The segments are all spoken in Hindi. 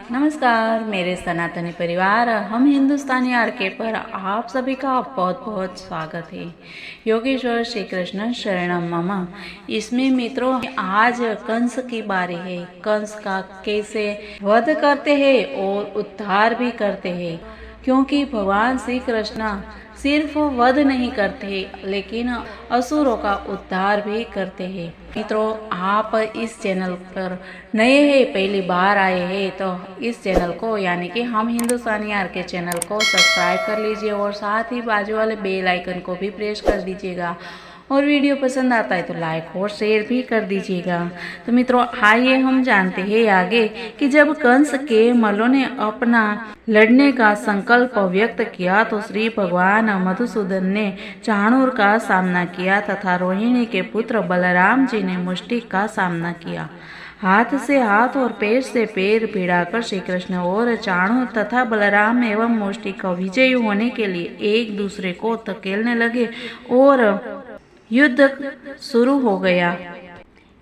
नमस्कार मेरे सनातनी परिवार, हम हिंदुस्तानी आरके पर आप सभी का बहुत बहुत स्वागत है। योगेश्वर श्री कृष्ण शरणम मम। इसमें मित्रों आज कंस की बारी है। कंस का कैसे वध करते हैं और उद्धार भी करते हैं, क्योंकि भगवान श्री कृष्ण सिर्फ वध नहीं करते लेकिन असुरों का उद्धार भी करते हैं। मित्रों, आप इस चैनल पर नए हैं, पहली बार आए हैं तो इस चैनल को यानी कि हम हिंदुस्तानी आरके चैनल को सब्सक्राइब कर लीजिए और साथ ही बाजू वाले बेल आइकन को भी प्रेस कर दीजिएगा। और वीडियो पसंद आता है तो लाइक और शेयर भी कर दीजिएगा। तो मित्रों, आइए हम जानते हैं आगे कि जब कंस के मल्लों ने अपना लड़ने का संकल्प व्यक्त किया तो श्री भगवान मधुसूदन ने चाणूर का सामना किया तथा रोहिणी के पुत्र बलराम जी ने मुष्टिक का सामना किया। हाथ से हाथ और पैर से पैर भिड़ाकर श्री कृष्ण और चाणूर तथा बलराम एवं मुष्टिक विजयी होने के लिए एक दूसरे को धकेलने लगे और युद्ध शुरू हो गया।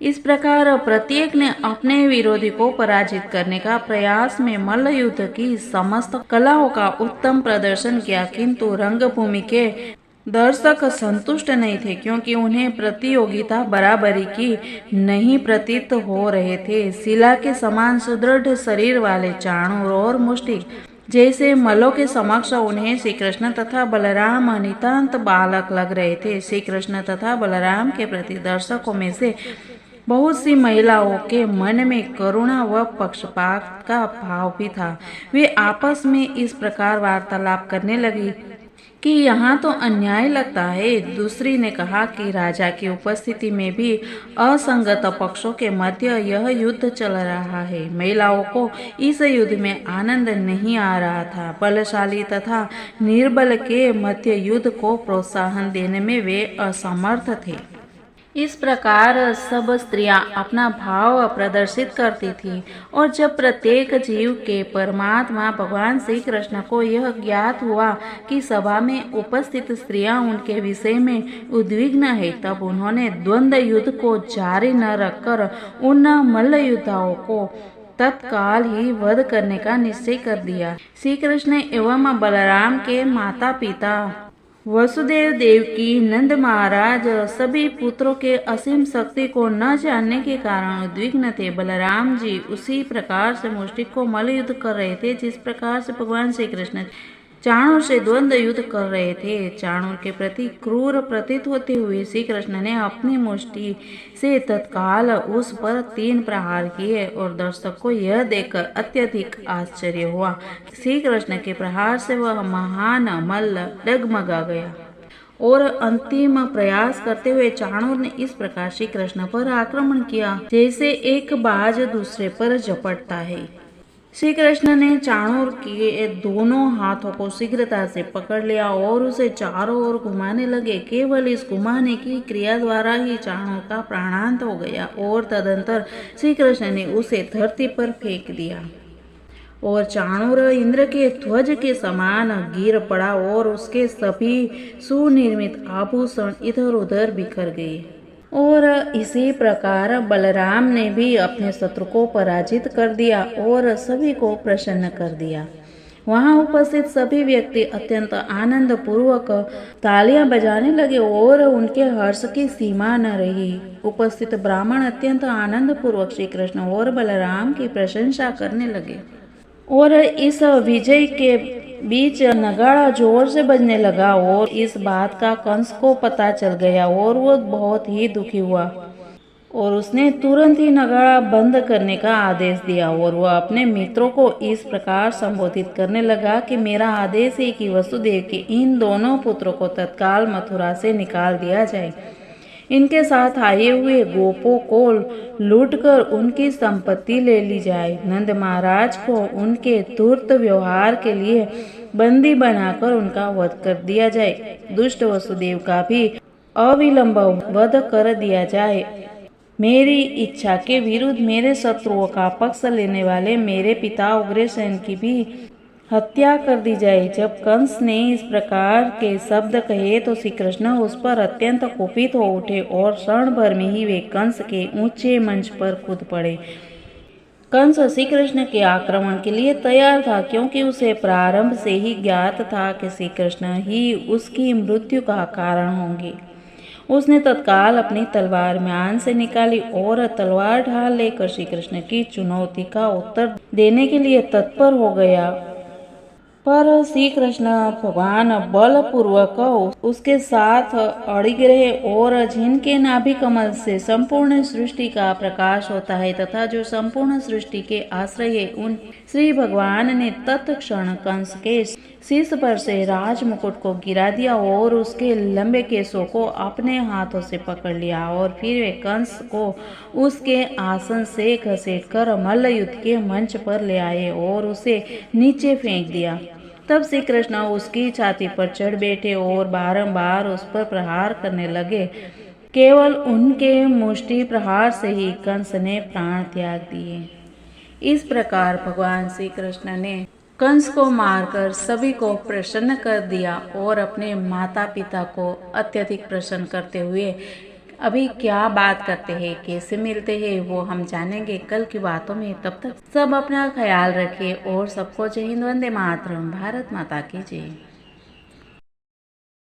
इस प्रकार प्रत्येक ने अपने विरोधी को पराजित करने का प्रयास में मल्ल युद्ध की समस्त कलाओं का उत्तम प्रदर्शन किया, किंतु रंगभूमि के दर्शक संतुष्ट नहीं थे, क्योंकि उन्हें प्रतियोगिता बराबरी की नहीं प्रतीत हो रहे थे। शिला के समान सुदृढ़ शरीर वाले चाणूर और मुष्टिक जैसे मल्लों के समक्ष उन्हें श्री कृष्ण तथा बलराम नितांत बालक लग रहे थे। श्री कृष्ण तथा बलराम के प्रति दर्शकों में से बहुत सी महिलाओं के मन में करुणा व पक्षपात का भाव भी था। वे आपस में इस प्रकार वार्तालाप करने लगी कि यहाँ तो अन्याय लगता है। दूसरी ने कहा कि राजा की उपस्थिति में भी असंगत पक्षों के मध्य यह युद्ध चल रहा है। महिलाओं को इस युद्ध में आनंद नहीं आ रहा था। बलशाली तथा निर्बल के मध्य युद्ध को प्रोत्साहन देने में वे असमर्थ थे। इस प्रकार सब स्त्रियां अपना भाव प्रदर्शित करती थी, और जब प्रत्येक जीव के परमात्मा भगवान श्री कृष्ण को यह ज्ञात हुआ कि सभा में उपस्थित स्त्रियां उनके विषय में उद्विग्न है, तब उन्होंने द्वंद्व युद्ध को जारी न रखकर उन मल्ल योद्धाओं को तत्काल ही वध करने का निश्चय कर दिया। श्री कृष्ण एवं बलराम के माता पिता वसुदेव देवकी नंद महाराज सभी पुत्रों के असीम शक्ति को न जानने के कारण उद्विग्न थे। बलराम जी उसी प्रकार से मुष्टिक को मल्ल युद्ध कर रहे थे जिस प्रकार से भगवान श्री कृष्ण चाणूर से द्वंद्व युद्ध कर रहे थे। चाणूर के प्रति क्रूर प्रतीत होते हुए श्री कृष्ण ने अपनी मुष्टि से तत्काल उस पर 3 प्रहार किए, और दर्शक को यह देखकर अत्यधिक आश्चर्य हुआ। श्री कृष्ण के प्रहार से वह महान मल्ल डगमगा गया, और अंतिम प्रयास करते हुए चाणूर ने इस प्रकार श्री कृष्ण पर आक्रमण किया जैसे एक बाज दूसरे पर झपटता है। श्री कृष्ण ने चाणूर के दोनों हाथों को शीघ्रता से पकड़ लिया और उसे चारों ओर घुमाने लगे। केवल इस घुमाने की क्रिया द्वारा ही चाणूर का प्राणांत हो गया, और तदंतर श्री कृष्ण ने उसे धरती पर फेंक दिया, और चाणूर इंद्र के ध्वज के समान गिर पड़ा और उसके सभी सुनिर्मित आभूषण इधर उधर बिखर गए। और इसी प्रकार बलराम ने भी अपने शत्रु को पराजित कर दिया और सभी को प्रसन्न कर दिया। वहां उपस्थित सभी व्यक्ति अत्यंत आनंद पूर्वक तालियां बजाने लगे और उनके हर्ष की सीमा न रही। उपस्थित ब्राह्मण अत्यंत आनंद पूर्वक श्री कृष्ण और बलराम की प्रशंसा करने लगे, और इस विजय के बीच नगाड़ा जोर से बजने लगा, और इस बात का कंस को पता चल गया और वो बहुत ही दुखी हुआ, और उसने तुरंत ही नगाड़ा बंद करने का आदेश दिया। और वह अपने मित्रों को इस प्रकार संबोधित करने लगा कि मेरा आदेश है कि वसुदेव के इन दोनों पुत्रों को तत्काल मथुरा से निकाल दिया जाए। इनके साथ आए हुए गोपों को लूटकर उनकी संपत्ति ले ली जाए। नंद महाराज को उनके धूर्त व्यवहार के लिए बंदी बनाकर उनका वध कर दिया जाए। दुष्ट वसुदेव का भी अविलंब वध कर दिया जाए। मेरी इच्छा के विरुद्ध मेरे शत्रुओं का पक्ष लेने वाले मेरे पिता उग्रसेन की भी हत्या कर दी जाए। जब कंस ने इस प्रकार के शब्द कहे तो श्री कृष्ण उस पर अत्यंत कुपित हो उठे और क्षण भर में ही वे कंस के ऊंचे मंच पर कूद पड़े। कंस श्री कृष्ण के आक्रमण के लिए तैयार था, क्योंकि उसे प्रारंभ से ही ज्ञात था कि श्री कृष्ण ही उसकी मृत्यु का कारण होंगे। उसने तत्काल अपनी तलवार म्यान से निकाली और तलवार ढाल लेकर श्री कृष्ण की चुनौती का उत्तर देने के लिए तत्पर हो गया। पर श्री कृष्ण भगवान बलपूर्वक उसके साथ अड़िग रहे, और जिनके नाभि कमल से संपूर्ण सृष्टि का प्रकाश होता है तथा जो संपूर्ण सृष्टि के आश्रय है, उन श्री भगवान ने तत्क्षण कंस के शीश पर से राज मुकुट को गिरा दिया और उसके लंबे केसों को अपने हाथों से पकड़ लिया, और फिर वे कंस को उसके आसन से घसीटकर मल्ल युद्ध के मंच पर ले आए और उसे नीचे फेंक दिया। तब श्री कृष्ण उसकी छाती पर चढ़ बैठे और बारंबार उस पर प्रहार करने लगे। केवल उनके मुष्टि प्रहार से ही कंस ने प्राण त्याग दिए। इस प्रकार भगवान श्री कृष्ण ने कंस को मारकर सभी को प्रसन्न कर दिया और अपने माता पिता को अत्यधिक प्रसन्न करते हुए अभी क्या बात करते हैं, कैसे मिलते हैं, वो हम जानेंगे कल की बातों में। तब तक सब अपना ख्याल रखें और सबको जय हिंद, वंदे मातरम, भारत माता की जय।